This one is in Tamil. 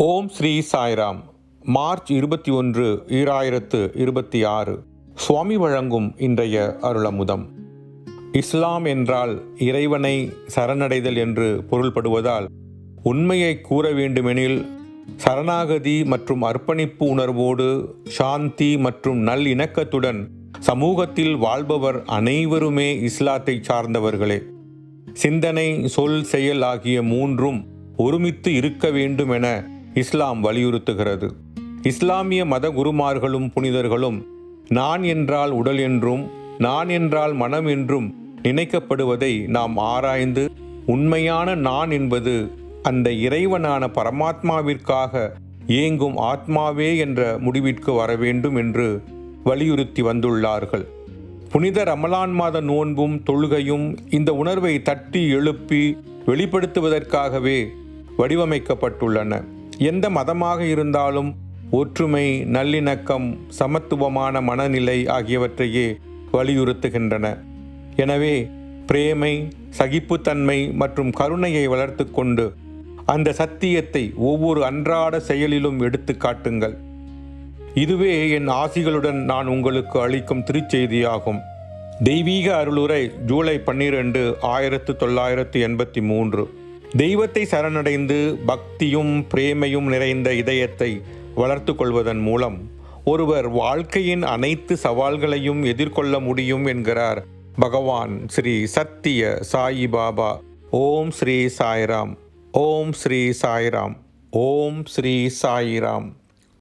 ஓம் ஸ்ரீ சாய்ராம். மார்ச் 21, 2026 சுவாமி வழங்கும் இன்றைய அருளமுதம். இஸ்லாம் என்றால் இறைவனை சரணடைதல் என்று பொருள்படுவதால் உண்மையை கூற வேண்டுமெனில் சரணாகதி மற்றும் அர்ப்பணிப்பு உணர்வோடு சாந்தி மற்றும் நல்லிணக்கத்துடன் சமூகத்தில் வாழ்பவர் அனைவருமே இஸ்லாத்தை சார்ந்தவர்களே. சிந்தனை, சொல், செயல் ஆகிய மூன்றும் ஒருமித்து இருக்க வேண்டும் என இஸ்லாம் வலியுறுத்துகிறது. இஸ்லாமிய மத குருமார்களும் புனிதர்களும் நான் என்றால் உடல் என்றும் நான் என்றால் மனம் என்றும் நினைக்கப்படுவதை நாம் ஆராய்ந்து உண்மையான நான் என்பது அந்த இறைவனான பரமாத்மாவிற்காக ஏங்கும் ஆத்மாவே என்ற முடிவிற்கு வர வேண்டும் என்று வலியுறுத்தி வந்துள்ளார்கள். புனித ரமலான் மாத நோன்பும் தொழுகையும் இந்த உணர்வை தட்டி எழுப்பி வெளிப்படுத்துவதற்காகவே வடிவமைக்கப்பட்டுள்ளன. எந்த மதமாக இருந்தாலும் ஒற்றுமை, நல்லிணக்கம், சமத்துவமான மனநிலை ஆகியவற்றையே வலியுறுத்துகின்றன. எனவே பிரேமை, சகிப்புத்தன்மை மற்றும் கருணையை வளர்த்து கொண்டு அந்த சத்தியத்தை ஒவ்வொரு அன்றாட செயலிலும் எடுத்து காட்டுங்கள். இதுவே என் ஆசிகளுடன் நான் உங்களுக்கு அளிக்கும் திருச்செய்தியாகும். தெய்வீக அருளுரை ஜூலை 12, 1983. தெய்வத்தை சரணடைந்து பக்தியும் பிரேமையும் நிறைந்த இதயத்தை வளர்த்து கொள்வதன் மூலம் ஒருவர் வாழ்க்கையின் அனைத்து சவால்களையும் எதிர்கொள்ள முடியும் என்கிறார் பகவான் ஸ்ரீ சத்திய சாயி பாபா. ஓம் ஸ்ரீ சாய்ராம். ஓம் ஸ்ரீ சாய்ராம். ஓம் ஸ்ரீ சாய்ராம்.